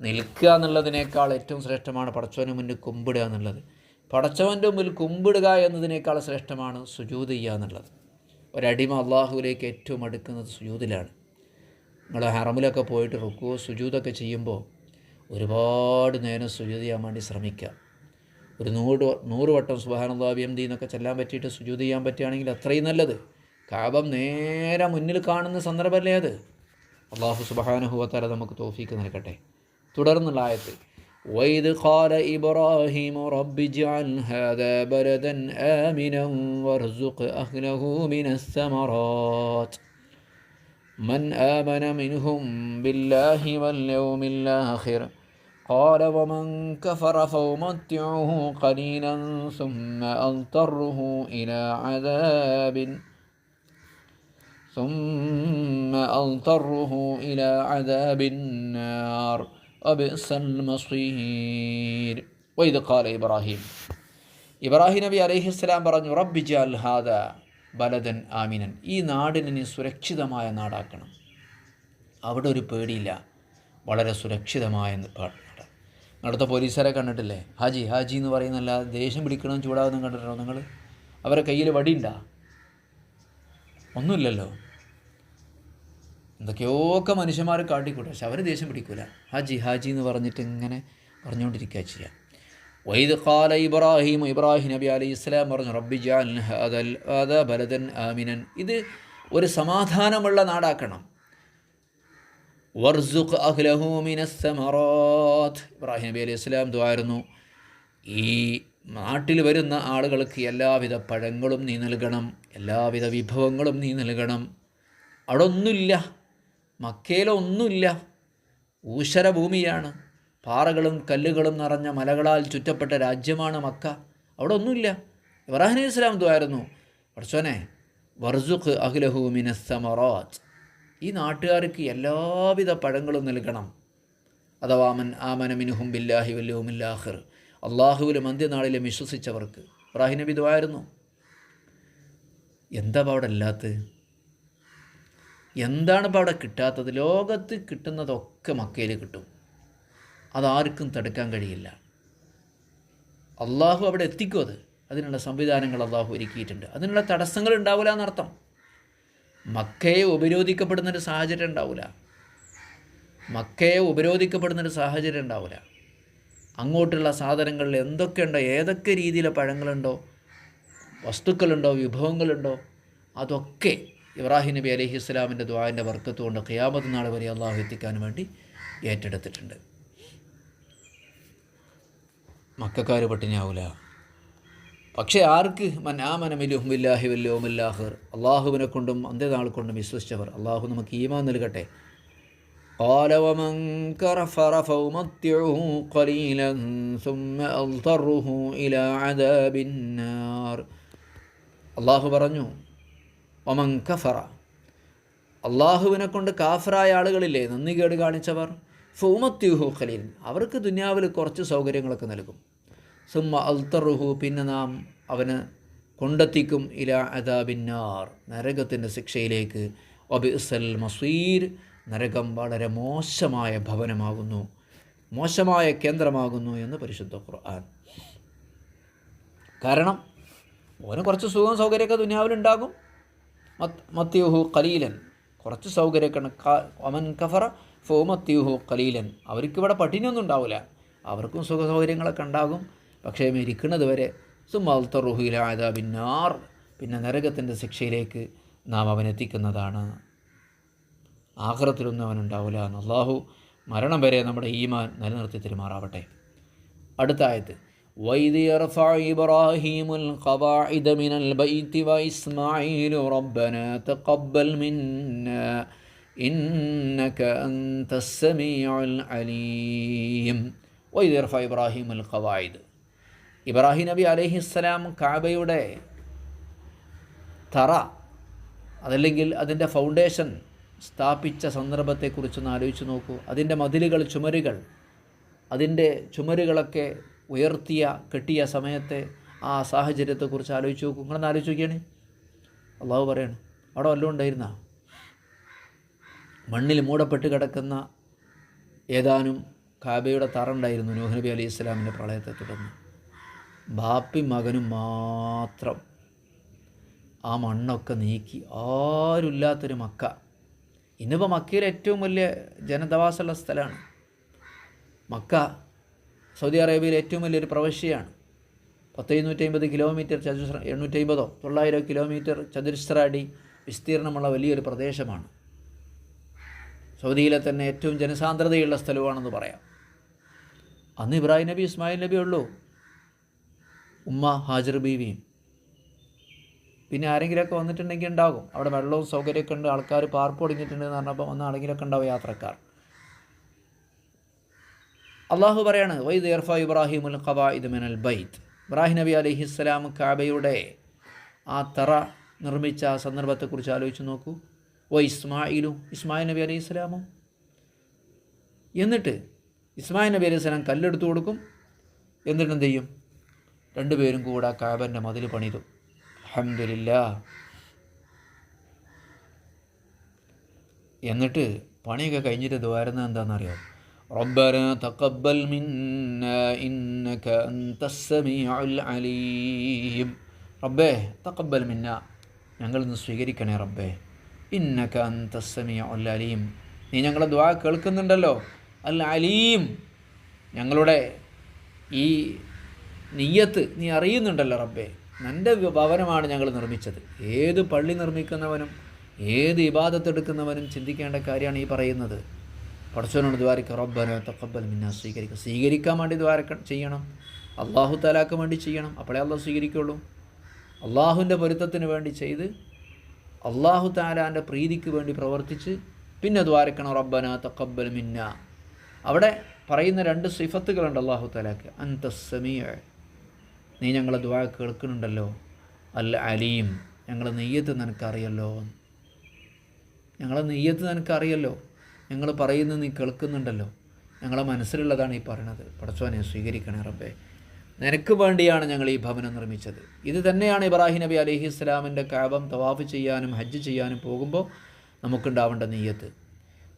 നിൽക്കുക എന്നുള്ളതിനേക്കാൾ ഏറ്റവും ശ്രേഷ്ഠമാണ് പടച്ചവന് മുന്നിൽ കുമ്പിടുക എന്നുള്ളത്. പടച്ചവൻ്റെ മുമ്പിൽ കുമ്പിടുക എന്നതിനേക്കാൾ ശ്രേഷ്ഠമാണ് സുജൂദ് ചെയ്യുക എന്നുള്ളത്. ഒരടിമ അള്ളാഹുവിലേക്ക് ഏറ്റവും അടുക്കുന്നത് സുജൂദിലാണ്. നിങ്ങൾ ഹറമിലൊക്കെ പോയിട്ട് റുക്കൂവോ സുജൂദൊക്കെ ചെയ്യുമ്പോൾ ഒരുപാട് നേരം സുജൂദ് ചെയ്യാൻ വേണ്ടി ശ്രമിക്കുക. ഒരു 100 വട്ടം സുബ്ഹാനല്ലാഹി ബിഹംദിഹി എന്നൊക്കെ ചെല്ലാൻ പറ്റിയിട്ട് സുജൂദ് ചെയ്യാൻ പറ്റുകയാണെങ്കിൽ അത്രയും നല്ലത്. കഅബം നേരെ മുന്നിൽ കാണുന്ന സന്ദർഭമല്ലേ അത്. അല്ലാഹു സുബ്ഹാനഹു വ തആല നമുക്ക് തൗഫീക്ക് നൽകട്ടെ. തുടർന്നുള്ള ആയത്ത്, وإذ قال إبراهيم رب اجعل هذا بلدا آمنا وارزق أهله من الثمرات من آمن منهم بالله واليوم الآخر قال ومن كفر فأمتعه قليلا ثم أضطره إلى عذاب النار وبئس المصير وإذ قال إبراهيم നബി അലൈഹിസ്സലാം പറഞ്ഞു റബ്ബി ജഅൽ ഹാദാ ബലദൻ ആമിനൻ, ഈ നാടിനെ നീ സുരക്ഷിതമായ നാടാക്കണം. അവിടെ ഒരു പേടിയില്ല, വളരെ സുരക്ഷിതമായ നാട്. അടുത്ത പോലീസുകാരെ കണ്ടിട്ടില്ലേ? ഹാജി ഹാജി എന്ന് പറയുന്നല്ല, ദേഷ്യം പിടിക്കണം ചൂടാകുന്ന കണ്ടിട്ടുണ്ടോ നിങ്ങൾ? അവരെ കയ്യിൽ വടിയുണ്ടാ? ഒന്നുമില്ലല്ലോ. എന്തൊക്കെയൊക്കെ മനുഷ്യന്മാർ കാട്ടിക്കൂട്ടെ, പക്ഷെ അവർ ദേഷ്യം പിടിക്കില്ല. ഹാജി ഹാജി എന്ന് പറഞ്ഞിട്ട് ഇങ്ങനെ പറഞ്ഞുകൊണ്ടിരിക്കുക ചെയ്യാം. വൈദ് ഖാല ഇബ്രാഹിം നബി അലൈഹി സ്വലാം പറഞ്ഞു റബ്ബി ജഅൽ ഹാദാ ബലദൻ ആമിനൻ, ഇത് ഒരു സമാധാനമുള്ള നാടാക്കണം. വർസുഖ് അഹ്ലഹു മിനസ് സമറാത്ത്, ഇബ്രാഹിം നബി അലൈഹി സ്വലാം ദുആയിരുന്നു, ഈ നാട്ടിൽ വരുന്ന ആളുകൾക്ക് എല്ലാവിധ പഴങ്ങളും നീ നൽകണം, എല്ലാവിധ വിഭവങ്ങളും നീ നൽകണം. അവിടെ ഒന്നുമില്ല, മക്കയിലൊന്നുമില്ല, ഊഷര ഭൂമിയാണ്, പാറകളും കല്ലുകളും നിറഞ്ഞ മലകളാൽ ചുറ്റപ്പെട്ട രാജ്യമാണ് മക്ക. അവിടെ ഒന്നുമില്ല. ഇബ്രാഹിം അലൈഹി സ്വലാം ദുആയിരുന്നു, പടച്ചോനെ വർസുഖ് അഹ്ലഹു മിനസ് സമറാത്ത്, ഈ നാട്ടുകാർക്ക് എല്ലാവിധ പഴങ്ങളും നൽകണം. അഥവാ മൻ ആമന മിൻഹും ബില്ലാഹി വൽ യൗമിൽ ആഖിർ, അള്ളാഹുവിലും അന്ത്യനാളിലും വിശ്വസിച്ചവർക്ക്. ഇബ്രാഹിം നബി ദുആയിരുന്നു. എന്താ അവിടെ അല്ലാത്തത്? എന്താണ് ഇപ്പോൾ അവിടെ കിട്ടാത്തത്? ലോകത്ത് കിട്ടുന്നതൊക്കെ മക്കയിൽ കിട്ടും, അതാർക്കും തടുക്കാൻ കഴിയില്ല. അള്ളാഹു അവിടെ എത്തിക്കും. അതിനുള്ള സംവിധാനങ്ങൾ അള്ളാഹു ഒരുക്കിയിട്ടുണ്ട്. അതിനുള്ള തടസ്സങ്ങൾ ഉണ്ടാവില്ല എന്നർത്ഥം. മക്കയെ ഉപരോധിക്കപ്പെടുന്നൊരു സാഹചര്യം ഉണ്ടാവില്ല. അങ്ങോട്ടുള്ള സാധനങ്ങളിൽ എന്തൊക്കെയുണ്ടോ, ഏതൊക്കെ രീതിയിലെ പഴങ്ങളുണ്ടോ, വസ്തുക്കളുണ്ടോ, വിഭവങ്ങളുണ്ടോ, അതൊക്കെ ഇബ്രാഹിം നബി അലൈഹി സ്വലാമിൻ്റെ ദുആൻ്റെ ബർക്കത്ത് കൊണ്ട് ഖിയാമത്ത് നാൾ വരെ അള്ളാഹു എത്തിക്കാൻ വേണ്ടി ഏറ്റെടുത്തിട്ടുണ്ട്. മക്കക്കാർ പട്ടിണിയാവില്ല. പക്ഷേ ആർക്ക്? മൻ ആമന മിൻഹും ബില്ലാഹി വൽ യൗമിൽ ആഖിർ, അള്ളാഹുവിനെ കൊണ്ടും അന്ത്യനാൾ കൊണ്ടും വിശ്വസിച്ചവർ. അള്ളാഹു നമുക്ക് ഈമാൻ നൽകട്ടെ. ഖാല വമൻ കഫറ ഫഉമത്തിഉഹു ഖലീലൻ സുമ്മ അൽതറുഹു ഇലാ അദാബിൻ നാർ. അള്ളാഹു പറഞ്ഞു, വമൻ കഫറ, അള്ളാഹുവിനെ കൊണ്ട് കാഫറായ ആളുകളില്ലേ, നന്ദികേട് കാണിച്ചവർ, ഫഉമത്തിഉഹു ഖലീലൻ, അവർക്ക് ദുനിയാവിൽ കുറച്ച് സൗകര്യങ്ങളൊക്കെ നൽകും. സുമ്മ അൽതറുഹു, പിന്നെ നാം അവന് കൊണ്ടെത്തിക്കും ഇലാ അദാബിൻ നാർ, നരകത്തിൻ്റെ ശിക്ഷയിലേക്ക്. വബിഅ്സൽ മസീർ, നരകം വളരെ മോശമായ ഭവനമാകുന്നു, മോശമായ കേന്ദ്രമാകുന്നു എന്ന് പരിശുദ്ധ ഖുർആൻ. കാരണം ഓന് കുറച്ച് സുഖം സൗകര്യമൊക്കെ ദുനിയാവിലുണ്ടാകും. മത്തിയുഹു ഖലീലൻ, കുറച്ച് സൗകര്യമൊക്കെ. വമൻ കഫറ ഫഉമത്തിയുഹു ഖലീലൻ, അവർക്കിവിടെ പട്ടിണിയൊന്നും ഉണ്ടാവില്ല, അവർക്കും സുഖ സൗകര്യങ്ങളൊക്കെ ഉണ്ടാകും. പക്ഷേ ഇരിക്കുന്നത് വരെ. സുമ്മ അൽതറുഹു ഇലാ അദാബിൻ നാർ, പിന്നെ നരകത്തിൻ്റെ ശിക്ഷയിലേക്ക് നാം അവനെത്തിക്കുന്നതാണ്. ആഖിറത്തിലൊന്നും അവനുണ്ടാവില്ല എന്ന്. അള്ളാഹു മരണം വരെ നമ്മുടെ ഈമാൻ നിലനിർത്തി തെരുമാറാവട്ടെ. അടുത്ത ആയത്ത്, وَإِذْ يَرْفَعُ إِبْرَاهِيمُ الْقَوَاعِدَ مِنَ الْبَيْتِ وَإِسْمَاعِيلُ رَبَّنَا تَقَبَّلْ مِنَّا إِنَّكَ أَنْتَ السَّمِيعُ الْعَلِيمُ. وَإِذْ يَرْفَعُ إِبْرَاهِيمُ الْقَوَاعِدَ, ഇബ്രാഹിം നബി അലൈഹിസ്സലാം കഅബയുടെ തറ, അതല്ലെങ്കിൽ അതിൻ്റെ ഫൗണ്ടേഷൻ സ്ഥാപിച്ച സന്ദർഭത്തെക്കുറിച്ചൊന്ന് ആലോചിച്ച് നോക്കൂ. അതിൻ്റെ മതിലുകൾ, അതിൻ്റെ ചുമരുകളൊക്കെ കെട്ടിയ സമയത്തെ ആ സാഹചര്യത്തെക്കുറിച്ച് ആലോചിച്ച് നോക്കൂ. നിങ്ങളൊന്ന് ആലോചിച്ച് നോക്കിയാണ്. അള്ളാഹു പറയണം, അവിടെ വല്ലതും ഉണ്ടായിരുന്ന മണ്ണിൽ മൂടപ്പെട്ട് കിടക്കുന്ന ഏതാനും കഅബയുടെ തറ ഉണ്ടായിരുന്നു നൂഹ് നബി അലൈഹി സ്വലാമിൻ്റെ പ്രളയത്തെ തുടർന്ന്. ബാപ്പി മകനും മാത്രം ആ മണ്ണൊക്കെ നീക്കി, ആരുമില്ലാത്തൊരു മക്ക. ഇന്നിപ്പോൾ മക്കയിലെ ഏറ്റവും വലിയ ജനതാവാസമുള്ള സ്ഥലമാണ് മക്ക. സൗദി അറേബ്യയിലെ ഏറ്റവും വലിയൊരു പ്രവിശ്യയാണ്. 850 കിലോമീറ്റർ 850-900 കിലോമീറ്റർ ചതുരശ്ര അടി വിസ്തീർണമുള്ള വലിയൊരു പ്രദേശമാണ്. സൗദിയിലെ തന്നെ ഏറ്റവും ജനസാന്ദ്രതയുള്ള സ്ഥലമാണെന്ന് പറയാം. അന്ന് ഇബ്രാഹിം നബി ഇസ്മായിൽ നബി ഉള്ളൂ, ഉമ്മ ഹാജർ ബീവിയും. പിന്നെ ആരെങ്കിലുമൊക്കെ വന്നിട്ടുണ്ടെങ്കിൽ ഉണ്ടാകും, അവിടെ വെള്ളവും സൗകര്യമൊക്കെ ഉണ്ട്, ആൾക്കാർ പാർപ്പ് ഒടുങ്ങിയിട്ടുണ്ടെന്ന് പറഞ്ഞപ്പോൾ വന്ന ആണെങ്കിലൊക്കെ ഉണ്ടാവും യാത്രക്കാർ. അള്ളാഹു പറയാണ് വൈദ് യർഫ ഇബ്രാഹിമുൽ ഖവാഇദ് മിനൽ ബൈത്ത്. ഇബ്രാഹിം നബി അലൈഹിസ്സലാം കാബയുടെ ആ തറ നിർമ്മിച്ച ആ സന്ദർഭത്തെക്കുറിച്ച് ആലോചിച്ച് നോക്കൂ. ഇസ്മായിൽ നബി അലൈഹി സ്വലാമും. എന്നിട്ട് ഇസ്മായിൽ നബി അലൈഹി സ്വലാം കല്ലെടുത്തു കൊടുക്കും. എന്നിട്ട് എന്ത് ചെയ്യും? രണ്ടുപേരും കൂടെ കാബൻ്റെ മതിൽ പണിതു. അൽഹംദുലില്ലാഹ്. എന്നിട്ട് പണിയൊക്കെ കഴിഞ്ഞിട്ട് ദ്വാരുന്നത് എന്താണെന്നറിയോ? റബ്ബനാ തഖബ്ബൽ മിന്നാ ഇന്നക അൻതസ് സമീഉൽ അലീം. റബ്ബേ തഖബ്ബൽ മിന്നാ, ഞങ്ങളിൽ നിന്ന് സ്വീകരിക്കണേ റബ്ബേ. ഇന്നക അൻതസ് സമീഉൽ അലീം, നീ ഞങ്ങളുടെ ദുആ കേൾക്കുന്നുണ്ടല്ലോ. അൽ അലീം, ഞങ്ങളുടെ ഈ നിയ്യത്ത് നീ അറിയുന്നുണ്ടല്ലോ റബ്ബേ. നിൻ്റെ ഭവനമാണ് ഞങ്ങൾ നിർമ്മിച്ചത്. ഏത് പള്ളി നിർമ്മിക്കുന്നവനും ഏത് ഇബാദത്ത് എടുക്കുന്നവനും ചിന്തിക്കേണ്ട കാര്യമാണ് ഈ പറയുന്നത്. പടച്ചവനോട് ദ്വാരക്ക, റബ്ബനാ തഖബ്ബൽ മിന്നാ, സ്വീകരിക്കാൻ വേണ്ടി ദ്വാരക്ക ചെയ്യണം, അള്ളാഹു തആലാക്ക് വേണ്ടി ചെയ്യണം, അപ്പോഴേ അള്ളാഹു സ്വീകരിക്കുള്ളൂ. അള്ളാഹുവിൻ്റെ പൊരുത്തത്തിന് വേണ്ടി ചെയ്ത് അള്ളാഹു തആലാൻ്റെ പ്രീതിക്ക് വേണ്ടി പ്രവർത്തിച്ച് പിന്നെ ദ്വാരക്കണം റബ്ബനാ തഖബ്ബൽ മിന്നാ. അവിടെ പറയുന്ന രണ്ട് സിഫത്തുകളുണ്ട് അള്ളാഹു തആലാക്ക്. അൻതസ് സമീഉ, നീ ഞങ്ങളെ ദുആ കേൾക്കുന്നുണ്ടല്ലോ. അൽ അലീം, ഞങ്ങളെ നെയ്യത്ത് നിനക്കറിയല്ലോ. ഞങ്ങളെ നെയ്യത്ത് നിനക്കറിയല്ലോ, ഞങ്ങൾ പറയുന്നത് നീ കേൾക്കുന്നുണ്ടല്ലോ. ഞങ്ങളെ മനസ്സിലുള്ളതാണ് ഈ പറയണത്. പടച്ചോനെ സ്വീകരിക്കണേ റബ്ബേ, നിനക്ക് വേണ്ടിയാണ് ഞങ്ങൾ ഈ ഭവനം നിർമ്മിച്ചത്. ഇത് തന്നെയാണ് ഇബ്രാഹിം നബി അലൈഹി സ്വലാമിൻ്റെ കഅബം തവാഫ് ചെയ്യാനും ഹജ്ജ് ചെയ്യാനും പോകുമ്പോൾ നമുക്കുണ്ടാവേണ്ട നെയ്യത്ത്.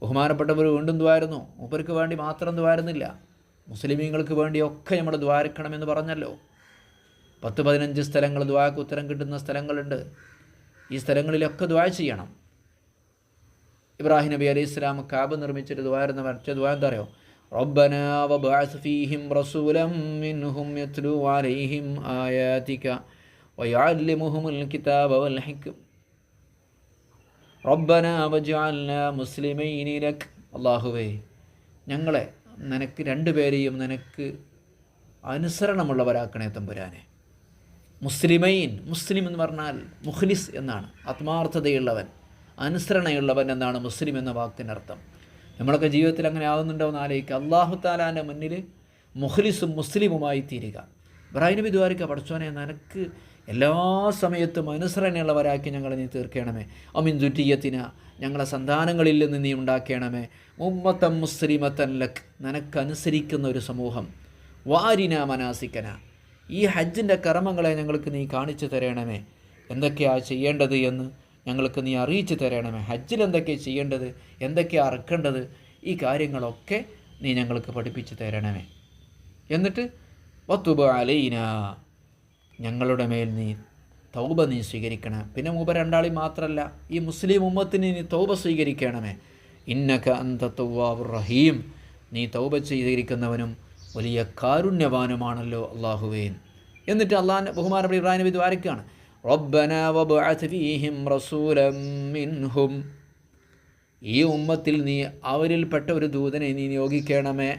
ബഹുമാനപ്പെട്ടവർ വീണ്ടും ദ്വാരുന്നു. മൂപ്പർക്ക് വേണ്ടി മാത്രം ദ്വാരുന്നില്ല, മുസ്ലിമീങ്ങൾക്ക് വേണ്ടിയൊക്കെ നമ്മൾ ദ്വാരക്കണമെന്ന് പറഞ്ഞല്ലോ. 10-15 സ്ഥലങ്ങൾ ദുആക്ക് ഉത്തരം കിട്ടുന്ന സ്ഥലങ്ങളുണ്ട്. ഈ സ്ഥലങ്ങളിലൊക്കെ ദുആ ചെയ്യണം. ഇബ്രാഹിം നബി അലൈഹി സ്വലാം കഅബ നിർമ്മിച്ചിട്ട് ദുആരുന്ന മറ്റേ ദുആ എന്താ അറിയോ? റബ്ബനാ വബഅസ് ഫീഹിം റസൂലൻ മിൻഹും യത്ലൂ അലൈഹിം ആയാതിക വയഅല്ലിമുഹുൽ കിതാബ വൽ ഹിക്മ റബ്ബനാ വജഅൽനാ മുസ്ലിമൈനി ലക്. അല്ലാഹുവേ, ഞങ്ങളെ നിനക്ക് രണ്ടുപേരെയും നിനക്ക് അനുസരണമുള്ളവരാക്കണേ തമ്പുരാനെ. മുസ്ലിമൈൻ, മുസ്ലിം എന്ന് പറഞ്ഞാൽ മുഖ്ലിസ് എന്നാണ്, ആത്മാർത്ഥതയുള്ളവൻ, അനുസരണയുള്ളവൻ എന്നാണ് മുസ്ലിം എന്ന വാക്കിനർത്ഥം. നമ്മളൊക്കെ ജീവിതത്തിൽ അങ്ങനെ ആകുന്നുണ്ടോയെന്ന് ആലോചിക്കുക. അല്ലാഹു തആലാൻ്റെ മുന്നിൽ മുഖ്ലിസും മുസ്ലിമുമായി തീരുക. ഇബ്രാഹിം നബി ദുആരക്ക, പടച്ചോനെ നിനക്ക് എല്ലാ സമയത്തും അനുസരണയുള്ളവരാക്കി ഞങ്ങളെ നീ തീർക്കണമേ. അമിൻ ദുരിയത്തിന, ഞങ്ങളെ സന്താനങ്ങളിൽ നിന്ന് നീ ഉണ്ടാക്കണമേ. ഉമ്മത്തൻ മുസ്ലിമത്തൻ ലക്, നിനക്കനുസരിക്കുന്ന ഒരു സമൂഹം. വാരിന മനാസിക്കന, ഈ ഹജ്ജിൻ്റെ കർമ്മങ്ങളെ ഞങ്ങൾക്ക് നീ കാണിച്ചു തരണമേ. എന്തൊക്കെയാണ് ചെയ്യേണ്ടത് എന്ന് ഞങ്ങൾക്ക് നീ അറിയിച്ചു തരണമേ. ഹജ്ജിൽ എന്തൊക്കെയാണ് ചെയ്യേണ്ടത്, എന്തൊക്കെയാണ് അറക്കേണ്ടത്, ഈ കാര്യങ്ങളൊക്കെ നീ ഞങ്ങൾക്ക് പഠിപ്പിച്ചു തരണമേ. എന്നിട്ട് വത്തുബ് അലൈന, ഞങ്ങളുടെ മേൽ നീ തൗബ നീ സ്വീകരിക്കണം. പിന്നെ മൂപ്പ രണ്ടാളി മാത്രമല്ല, ഈ മുസ്ലിം ഉമ്മത്തിന് നീ തൗബ സ്വീകരിക്കണമേ. ഇന്നക അന്ത തവ്വാബുർ റഹീം, നീ തൗബ സ്വീകരിക്കുന്നവനും വലിയ കാരുണ്യവാനുമാണല്ലോ അള്ളാഹുവേ. എന്നിട്ട് അള്ളാഹ് ബഹുമാനപ്പെട്ട ഇബ്രാഹിം നബി ദുആരക്കാണ്, റബ്ബനാ വബഅസ് ഫീഹിം റസൂലൻ മിൻഹും, ഈ ഉമ്മത്തിൽ നീ അവരിൽപ്പെട്ട ഒരു ദൂതനെ നീ നിയോഗിക്കണമേ.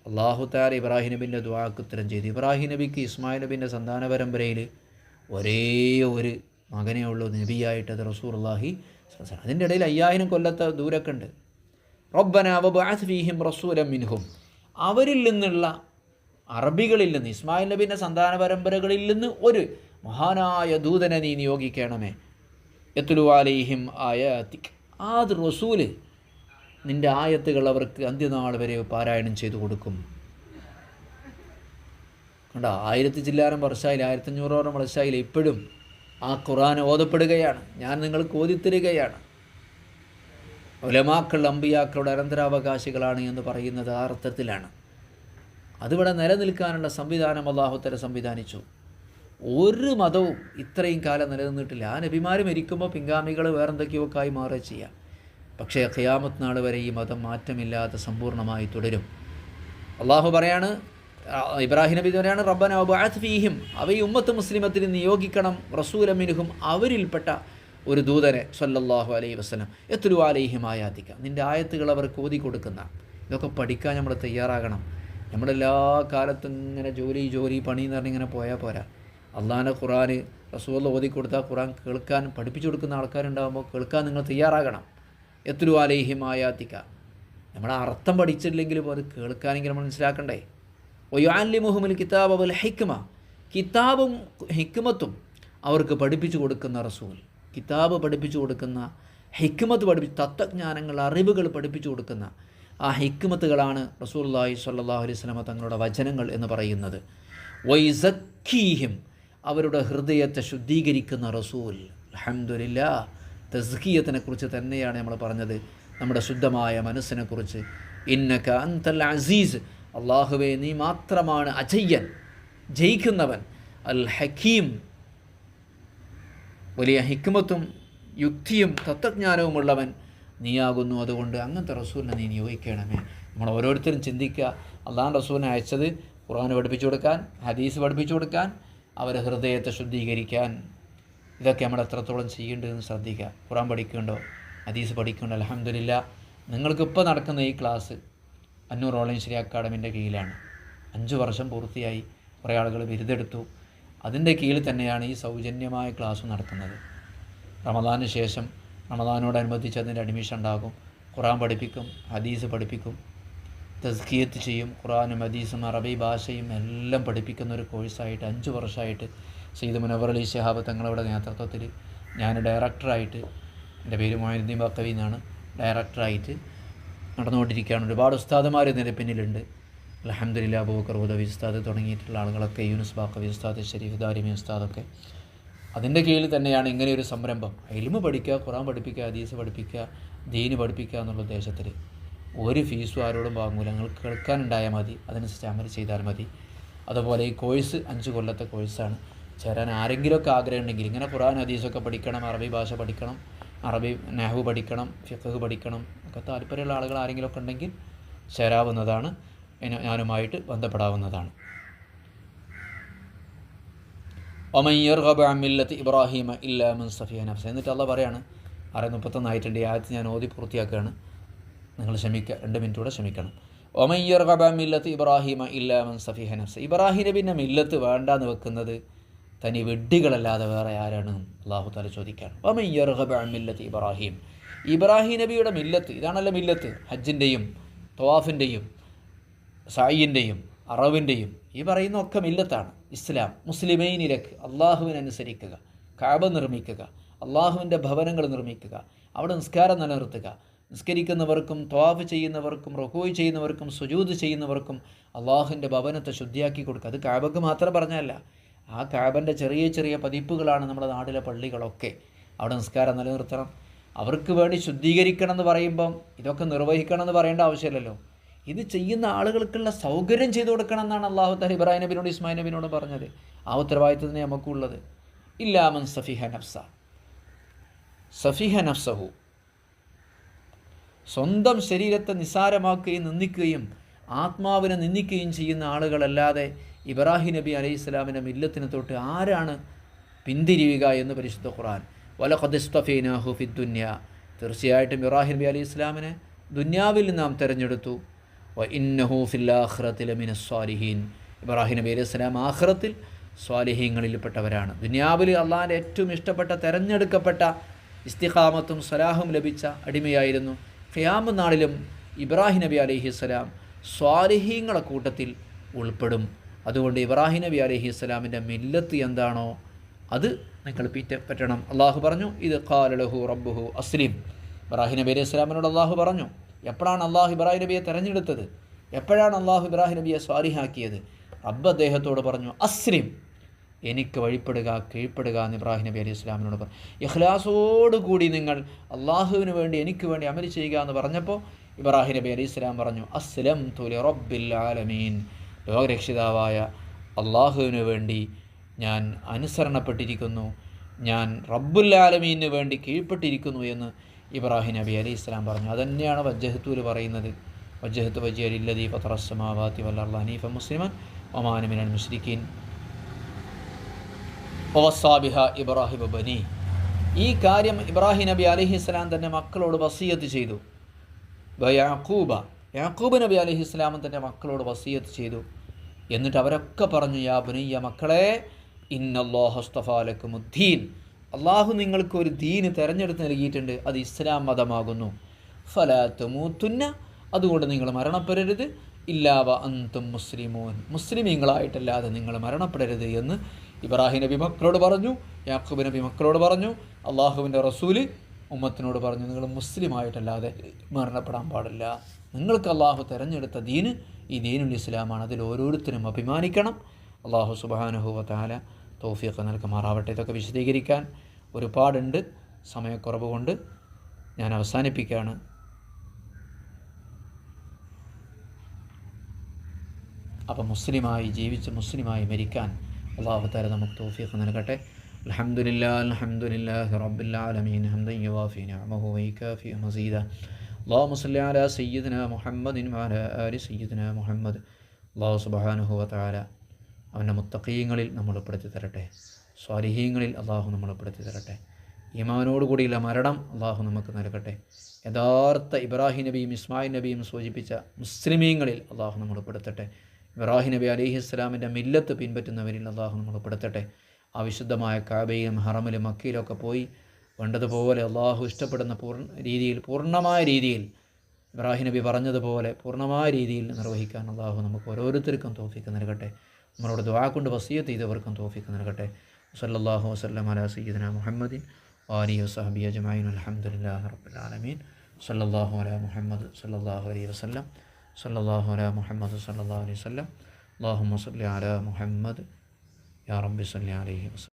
അള്ളാഹു തആല ഇബ്രാഹിം നബിൻ്റെ ദുആക്ക് ഉത്തരം ചെയ്തു. ഇബ്രാഹിം നബിക്ക് ഇസ്മായിൽ നബിൻ്റെ സന്താന പരമ്പരയിൽ ഒരേ ഒരു മകനേ ഉള്ളൂ നബിയായിട്ടത് റസൂലുള്ളാഹി സ്വല്ലല്ലാഹു അലൈഹി വസല്ലം. അതിൻ്റെ ഇടയിൽ 5000 കൊല്ലത്തെ ദൂരമൊക്കെ ഉണ്ട്. റബ്ബനാ വബഅസ് ഫീഹിം റസൂലൻ മിൻഹും, അവരിൽ നിന്നുള്ള അറബികളിൽ നിന്ന്, ഇസ്മായിൽ നബിൻ്റെ സന്താന പരമ്പരകളിൽ നിന്ന് ഒരു മഹാനായ ദൂതനെ നീ നിയോഗിക്കണമേ. യത്ലു അലൈഹിം ആയാതിക്, ആ റസൂല് നിൻ്റെ ആയത്തുകൾ അവർക്ക് അന്ത്യനാൾ വരെ പാരായണം ചെയ്തു കൊടുക്കും. കണ്ട, 1000 ചില്ലാനം വർഷമായിൽ, 1500 വർഷമായിൽ ഇപ്പോഴും ആ ഖുർആൻ ഓതപ്പെടുകയാണ്. ഞാൻ നിങ്ങൾക്ക് ഓതിത്തരികയാണ്. ഉലമാക്കൾ അമ്പിയാക്കളുടെ അനന്തരാവകാശികളാണ് എന്ന് പറയുന്നത് ആ അർത്ഥത്തിലാണ്. അതിവിടെ നിലനിൽക്കാനുള്ള സംവിധാനം അല്ലാഹു തആല സംവിധാനിച്ചു. ഒരു മതവും ഇത്രയും കാലം നിലനിന്നിട്ടില്ല. ആ നബിമാർ മരിക്കുമ്പോൾ പിൻഗാമികൾ വേറെന്തൊക്കെയൊക്കെ ആയി മാറുക ചെയ്യാം. പക്ഷേ ഖിയാമത്ത് നാൾ വരെ ഈ മതം മാറ്റമില്ലാതെ സമ്പൂർണ്ണമായി തുടരും. അള്ളാഹു പറയാണ്, ഇബ്രാഹിം നബി പറയാണ്, റബ്ബനാ വബഅസ് ഫീഹിം, അവ ഈ ഉമ്മത്ത് മുസ്ലിമത്തിന് നിയോഗിക്കണം റസൂലൻ മിൻഹും, അവരിൽപ്പെട്ട ഒരു ദൂതനെ സല്ലല്ലാഹു അലൈഹി വസല്ലം. യത്ലു അലൈഹിം ആയാതിക, നിൻ്റെ ആയത്തുകൾ അവർക്ക് ഓതി കൊടുക്കുന്ന. ഇതൊക്കെ പഠിക്കാൻ നമ്മൾ തയ്യാറാകണം. നമ്മളെല്ലാ കാലത്തും ഇങ്ങനെ ജോലി പണി എന്ന് പറഞ്ഞിങ്ങനെ പോയാൽ പോരാ. അള്ളാഹിൻ്റെ ഖുർആൻ റസൂൽ ഓതി കൊടുത്താൽ ഖുർആൻ കേൾക്കാൻ പഠിപ്പിച്ചു കൊടുക്കുന്ന ആൾക്കാരുണ്ടാകുമ്പോൾ കേൾക്കാൻ നിങ്ങൾ തയ്യാറാകണം. യത്ലു അലൈഹിം ആയാതിക, നമ്മളെ അർത്ഥം പഠിച്ചില്ലെങ്കിലും അത് കേൾക്കാനെങ്കിലും നമ്മൾ മനസ്സിലാക്കണ്ടേ. വയുഅല്ലിമുഹുൽ കിതാബ വൽ ഹിക്മ, കിതാബും ഹിക്മത്തും അവർക്ക് പഠിപ്പിച്ചു കൊടുക്കുന്ന റസൂൽ, കിതാബ് പഠിപ്പിച്ചു കൊടുക്കുന്ന, ഹിക്മത്ത് പഠിപ്പിച്ച് തത്വജ്ഞാനങ്ങൾ അറിവുകൾ പഠിപ്പിച്ചു കൊടുക്കുന്ന ആ ഹിക്മത്തുകളാണ് റസൂലുള്ളാഹി സ്വല്ലല്ലാഹു അലൈഹി വസല്ലമ തങ്ങളുടെ വചനങ്ങൾ എന്ന് പറയുന്നത്. വൈസക്കീഹിം, അവരുടെ ഹൃദയത്തെ ശുദ്ധീകരിക്കുന്ന റസൂൽ. അൽഹംദുലില്ലാ, തസ്കിയത്തിനെ കുറിച്ച് തന്നെയാണ് നമ്മൾ പറഞ്ഞത്, നമ്മുടെ ശുദ്ധമായ മനസ്സിനെക്കുറിച്ച്. ഇന്നക അൻതൽ അസീസ്, അല്ലാഹുവേ നീ മാത്രമാണ് അജയ്യൻ, ജയിക്കുന്നവൻ. അൽ ഹക്കീം, വലിയ ഹിക്മത്തും യുക്തിയും തത്വജ്ഞാനവുമുള്ളവൻ നീയാകുന്നു. അതുകൊണ്ട് അങ്ങനത്തെ റസൂലിനെ നീ നിയോഗിക്കണമേ. നമ്മൾ ഓരോരുത്തരും ചിന്തിക്കുക, അള്ളാഹു റസൂലിനെ അയച്ചത് ഖുർആൻ പഠിപ്പിച്ചു കൊടുക്കാൻ, ഹദീസ് പഠിപ്പിച്ചു കൊടുക്കാൻ, അവരെ ഹൃദയത്തെ ശുദ്ധീകരിക്കാൻ. ഇതൊക്കെ നമ്മൾ എത്രത്തോളം ചെയ്യേണ്ടതെന്ന് ശ്രദ്ധിക്കുക. ഖുർആൻ പഠിക്കുന്നുണ്ടോ, ഹദീസ് പഠിക്കുന്നുണ്ടോ? അൽഹംദുലില്ലാ, നിങ്ങൾക്കിപ്പോൾ നടക്കുന്ന ഈ ക്ലാസ് അന്നൂർ ഓൺലൈൻ ശരി അക്കാഡമിൻ്റെ കീഴിലാണ്. 5 വർഷം പൂർത്തിയായി, കുറേ ആളുകൾ ബിരുദെടുത്തു. അതിൻ്റെ കീഴിൽ തന്നെയാണ് ഈ സൗജന്യമായ ക്ലാസ് നടത്തുന്നത്. റമദാന് ശേഷം, റമദാനോടനുബന്ധിച്ച് അതിൻ്റെ അഡ്മിഷൻ ഉണ്ടാകും. ഖുർആൻ പഠിപ്പിക്കും, ഹദീസ് പഠിപ്പിക്കും, തസ്കിയത്ത് ചെയ്യും. ഖുർആനും ഹദീസും അറബി ഭാഷയും എല്ലാം പഠിപ്പിക്കുന്ന ഒരു കോഴ്സായിട്ട് 5 വർഷമായിട്ട് സയ്യിദ് മുനവ്വർ അലി ശിഹാബ് തങ്ങളുടെ നേതൃത്വത്തിൽ ഞാൻ ഡയറക്ടറായിട്ട്, എൻ്റെ പേര് മൊയ്നുദ്ദീൻ ബക്കവി എന്നാണ്, ഡയറക്ടറായിട്ട് നടന്നുകൊണ്ടിരിക്കുകയാണ്. ഒരുപാട് ഉസ്താദുമാർ ഇതിൻ്റെ പിന്നിലുണ്ട്. അൽഹംദുലില്ലാ, അബൂബക്കർ ഉദവി ഉസ്താദ് തുടങ്ങിയിട്ടുള്ള ആളുകളൊക്കെ, യൂനുസ് ബാക്കവി ഉസ്താദ്, ഷരീഫ് ദാരിമി ഉസ്താദൊക്കെ അതിൻ്റെ കീഴിൽ തന്നെയാണ് ഇങ്ങനെയൊരു സംരംഭം. ഇൽമ് പഠിക്കുക, ഖുർആൻ പഠിപ്പിക്കുക, ഹദീസ് പഠിപ്പിക്കുക, ദീന് പഠിപ്പിക്കുക എന്നുള്ള ഉദ്ദേശത്തിൽ. ഒരു ഫീസും ആരോടും വാങ്ങൂല, നിങ്ങൾ കേൾക്കാനുണ്ടായാൽ മതി, അതിനനുസരിച്ച് അമൽ ചെയ്താൽ മതി. അതുപോലെ ഈ കോഴ്സ് 5 കൊല്ലത്തെ കോഴ്സാണ്. ചേരാൻ ആരെങ്കിലുമൊക്കെ ആഗ്രഹം ഉണ്ടെങ്കിൽ, ഇങ്ങനെ ഖുർആൻ ഹദീസൊക്കെ പഠിക്കണം, അറബി ഭാഷ പഠിക്കണം, അറബി നഹ്വ് പഠിക്കണം, ഫിഖ് പഠിക്കണം ഒക്കെ താല്പര്യമുള്ള ആളുകൾ ആരെങ്കിലുമൊക്കെ ഉണ്ടെങ്കിൽ ചേരാവുന്നതാണ്, ഞാനുമായിട്ട് ബന്ധപ്പെടാവുന്നതാണ്. വമൻ യർഗബു അൻ മില്ലത്തി ഇബ്രാഹീമ ഇല്ലാ മൻ സഫിയ നഫ്സഹു. എന്നിട്ട് അള്ളാഹ് പറയാണ്, 6:31 ആയിട്ടുണ്ട്. ഈ ആയത്ത് ഞാൻ ഓതി പൂർത്തിയാക്കുകയാണ്, നിങ്ങൾ ക്ഷമിക്കുക, 2 മിനിറ്റ് കൂടെ ക്ഷമിക്കണം. വമൻ യർഗബു അൻ മില്ലത്തി ഇബ്രാഹീമ ഇല്ലാ മൻ സഫിയ നഫ്സഹു. ഇബ്രാഹിം നബിൻ്റെ മില്ലത്ത് വേണ്ടാന്ന് വെക്കുന്നത് തനി വെഡ്ഡികളല്ലാതെ വേറെ ആരാണ്? അള്ളാഹു തആല ചോദിക്കുകയാണ്. വമൻ യർഗബു അൻ മില്ലത്തി ഇബ്രാഹിം, ഇബ്രാഹിം നബിയുടെ മില്ലത്ത്, ഇതാണല്ലോ മില്ലത്ത്. ഹജ്ജിൻ്റെയും തവാഫിൻ്റെയും സായിൻ്റെയും അറവിൻ്റെയും ഈ പറയുന്ന ഒക്കെ മില്ലത്താണ്. ഇസ്ലാം, മുസ്ലിമൈനിലേക്ക്, അള്ളാഹുവിനനുസരിക്കുക, കഅബ നിർമ്മിക്കുക, അള്ളാഹുവിൻ്റെ ഭവനങ്ങൾ നിർമ്മിക്കുക, അവിടെ നിസ്കാരം നിലനിർത്തുക, നിസ്കരിക്കുന്നവർക്കും തവാഫ് ചെയ്യുന്നവർക്കും റുകൂഅ് ചെയ്യുന്നവർക്കും സുജൂദ് ചെയ്യുന്നവർക്കും അള്ളാഹുവിൻ്റെ ഭവനത്തെ ശുദ്ധിയാക്കി കൊടുക്കുക. അത് കഅബക്ക് മാത്രം പറഞ്ഞല്ല, ആ കഅബൻ്റെ ചെറിയ ചെറിയ പതിപ്പുകളാണ് നമ്മുടെ നാട്ടിലെ പള്ളികളൊക്കെ. അവിടെ നിസ്കാരം നിലനിർത്തണം, അവർക്ക് വേണ്ടി ശുദ്ധീകരിക്കണം എന്ന് പറയുമ്പം ഇതൊക്കെ നിർവഹിക്കണം എന്ന് പറയേണ്ട ആവശ്യമില്ലല്ലോ. ഇത് ചെയ്യുന്ന ആളുകൾക്കുള്ള സൗകര്യം ചെയ്തു കൊടുക്കണം എന്നാണ് അള്ളാഹു തആല ഇബ്രാഹിം നബിനോട് ഇസ്മായിൽ നബിനോട് പറഞ്ഞത്. ആ ഉത്തരവാദിത്വത്തിന് നമുക്കുള്ളത്. ഇല്ലാ മൻ സഫിഹ നഫ്സഹു, സ്വന്തം ശരീരത്തെ നിസ്സാരമാക്കുകയും നിന്ദിക്കുകയും ആത്മാവിനെ നിന്ദിക്കുകയും ചെയ്യുന്ന ആളുകളല്ലാതെ ഇബ്രാഹിം നബി അലൈഹി സ്വലാമിൻ്റെ മില്ലത്തിനെ തൊട്ട് ആരാണ് പിന്തിരിയുക എന്ന് പരിശുദ്ധ ഖുർആൻ. വലഖദ് ഇസ്തഫൈനാഹു ഫിദ്ദുനിയ, തീർച്ചയായിട്ടും ഇബ്രാഹിം നബി അലൈഹി സ്വലാമിനെ ദുന്യാവിൽ നാം തിരഞ്ഞെടുത്തു. വ ഇന്നഹു ഫിൽ ആഖിറതി ലമിനസ് സ്വാലിഹീൻ, ഇബ്രാഹിം നബി അലൈഹി സ്വലാം ആഖിറത്തിൽ സ്വാലിഹീങ്ങളിൽപ്പെട്ടവരാണ്. ദുന്യാവിൽ അള്ളാഹിൻ്റെ ഏറ്റവും ഇഷ്ടപ്പെട്ട തിരഞ്ഞെടുക്കപ്പെട്ട ഇസ്തിഖാമത്തും സലാഹും ലഭിച്ച അടിമയായിരുന്നു. ഖിയാമത്ത് നാളിലും ഇബ്രാഹിം നബി അലൈഹിസ്സലാം സ്വാലിഹീങ്ങളെ കൂട്ടത്തിൽ ഉൾപ്പെടും. അതുകൊണ്ട് ഇബ്രാഹിം നബി അലൈഹിസ്സലാമിൻ്റെ മില്ലത്ത് എന്താണോ അത് നിങ്ങൾ പറ്റണം. അള്ളാഹു പറഞ്ഞു, ഇത് ഖാല ലഹു റബ്ബുഹു അസ്ലിം. ഇബ്രാഹിം നബി അലൈഹി സ്വലാമിനോട് അള്ളാഹു പറഞ്ഞു, എപ്പോഴാണ് അള്ളാഹു ഇബ്രാഹിം നബിയെ തിരഞ്ഞെടുത്തത്, എപ്പോഴാണ് അള്ളാഹു ഇബ്രാഹിം നബിയെ സ്വാലിഹാക്കിയത്? റബ്ബ് അദ്ദേഹത്തോട് പറഞ്ഞു, അസ്ലിം, എനിക്ക് വഴിപ്പെടുക, കീഴ്പ്പെടുക എന്ന് ഇബ്രാഹിം നബി അലൈഹി സ്വലാമിനോട് പറഞ്ഞു. ഇഖ്ലാസോടുകൂടി നിങ്ങൾ അള്ളാഹുവിന് വേണ്ടി, എനിക്ക് വേണ്ടി അമൽ ചെയ്യുക എന്ന് പറഞ്ഞപ്പോൾ ഇബ്രാഹിം നബി അലൈഹി സ്വലാം പറഞ്ഞു, അസ്ലംതു ലിറബ്ബിൽ ആലമീൻ, ലോകരക്ഷിതാവായ അള്ളാഹുവിന് വേണ്ടി ഞാൻ അനുസരണപ്പെട്ടിരിക്കുന്നു, ഞാൻ റബ്ബുൽ ആലമീനു വേണ്ടി കീഴ്പ്പെട്ടിരിക്കുന്നു എന്ന് ഇബ്രാഹിം നബി അലൈഹി സ്വലാം പറഞ്ഞു. അതുതന്നെയാണ് വജ്ജഹത്തുൽ പറയുന്നത്, വജ്ജഹത്തു വജ്ഹിയ ലില്ലദീ ഫതറസ് സമാവാതി വൽ അർള ഹനീഫൻ മുസ്ലിമൻ വമാ അന മിനൽ മുശ്രിക്കീൻ വവസ്സാ ബിഹാ ഇബ്രാഹിം ബനി. ഈ കാര്യം ഇബ്രാഹിം നബി അലൈഹി സ്വലാം തന്നെ മക്കളോട് വസിയത്ത് ചെയ്തു. വയാഖൂബ, യാക്കൂബ് നബി അലൈഹി ഇസ്ലാമും തൻ്റെ മക്കളോട് വസിയത്ത് ചെയ്തു. എന്നിട്ട് അവരൊക്കെ പറഞ്ഞു, യാ ബുനയ്യ, മക്കളെ, ഇന്നല്ലാഹു അസ്തഫാ ലക്കുമുദ്ദീൻ, അള്ളാഹു നിങ്ങൾക്ക് ഒരു ദീന് തിരഞ്ഞെടുത്ത് നൽകിയിട്ടുണ്ട്, അത് ഇസ്ലാം മതമാകുന്നു. ഫലാ തമൂതുന്ന, അതുകൊണ്ട് നിങ്ങൾ മരണപ്പെടരുത്, ഇല്ലാ വ അൻതും മുസ്ലിമൂൻ, മുസ്ലിമീങ്ങളായിട്ടല്ലാതെ നിങ്ങൾ മരണപ്പെടരുത് എന്ന് ഇബ്രാഹിം നബി മക്കളോട് പറഞ്ഞു, യാക്കൂബ് നബി മക്കളോട് പറഞ്ഞു. അള്ളാഹുവിൻ്റെ റസൂല് ഉമ്മത്തിനോട് പറഞ്ഞു, നിങ്ങൾ മുസ്ലിമായിട്ടല്ലാതെ മരണപ്പെടാൻ പാടില്ല. നിങ്ങൾക്ക് അള്ളാഹു തിരഞ്ഞെടുത്ത ദീന് ഈ ദീനുൽ ഇസ്ലാമാണ്, അതിൽ ഓരോരുത്തരും അഭിമാനിക്കണം. അള്ളാഹു സുബ്ഹാനഹു വ തആല തൗഫീഖ് നൽകുമാറാവട്ടെ. ഇതൊക്കെ വിശദീകരിക്കാൻ ഒരുപാടുണ്ട്, സമയക്കുറവ് കൊണ്ട് ഞാൻ അവസാനിപ്പിക്കുകയാണ്. അപ്പം മുസ്ലിമായി ജീവിച്ച് മുസ്ലിമായി മരിക്കാൻ അള്ളാഹു തആല നമുക്ക് തൗഫീഖ് നൽകട്ടെ. അൽഹംദുലില്ലാഹി റബ്ബിൽ ആലമീൻ ഹംദൻ യുവാഫി നിഅമഹു വയുകാഫി മസീദ. അല്ലാഹുമ്മ സ്വല്ലി അലാ സയ്യിദിനാ മുഹമ്മദിൻ വഅലാ ആലി സയ്യിദിനാ മുഹമ്മദ്. അല്ലാഹു സുബ്ഹാനഹു വ തആല അവൻ്റെ മുത്തഖീങ്ങളിൽ നമ്മൾ ഉൾപ്പെടുത്തി തരട്ടെ. സ്വാലിഹീങ്ങളിൽ അള്ളാഹു നമ്മൾ ഉൾപ്പെടുത്തി തരട്ടെ. ഈമാനോടുകൂടിയുള്ള മരണം അള്ളാഹു നമുക്ക് നൽകട്ടെ. യഥാർത്ഥ ഇബ്രാഹിം നബിയും ഇസ്മായിൽ നബിയും സൂചിപ്പിച്ച മുസ്ലിമീങ്ങളിൽ അള്ളാഹു നമ്മൾ ഉൾപ്പെടുത്തട്ടെ. ഇബ്രാഹിം നബി അലൈഹി ഇസ്ലാമിൻ്റെ മില്ലത്ത് പിൻപറ്റുന്നവരിൽ അള്ളാഹു നമ്മൾ ഉൾപ്പെടുത്തട്ടെ. ആ വിശുദ്ധമായ കാബയിലും ഹറമിലും മക്കയിലൊക്കെ പോയി വേണ്ടതുപോലെ അള്ളാഹു ഇഷ്ടപ്പെടുന്ന പൂർണ്ണമായ രീതിയിൽ ഇബ്രാഹിം നബി പറഞ്ഞതുപോലെ പൂർണ്ണമായ രീതിയിൽ നിർവഹിക്കാൻ അള്ളാഹു നമുക്ക് ഓരോരുത്തർക്കും തൗഫീഖ് നൽകട്ടെ. നമ്മളോട് ദുആ കൊണ്ട് വസിയത്ത് ചെയ്തവർക്കും തൗഫീഖ് നൽകട്ടെ. സല്ലല്ലാഹു വസല്ലം അലാ സയ്യിദിനാ മുഹമ്മദിൻ വആലിഹി വസഹ്ബിഹി അജ്മഈൻ. അൽഹംദുലില്ലാഹി റബ്ബിൽ ആലമീൻ. സല്ലല്ലാഹു അലാ മുഹമ്മദ് സല്ലല്ലാഹു അലൈഹി വസല്ലം. സല്ലല്ലാഹു അലാ മുഹമ്മദ് സല്ലല്ലാഹു അലൈഹി വസല്ലം. അല്ലാഹുമ്മ സല്ലി അലാ മുഹമ്മദ് യാ റബ്ബി സല്ലി അലൈഹി വസല്ലം.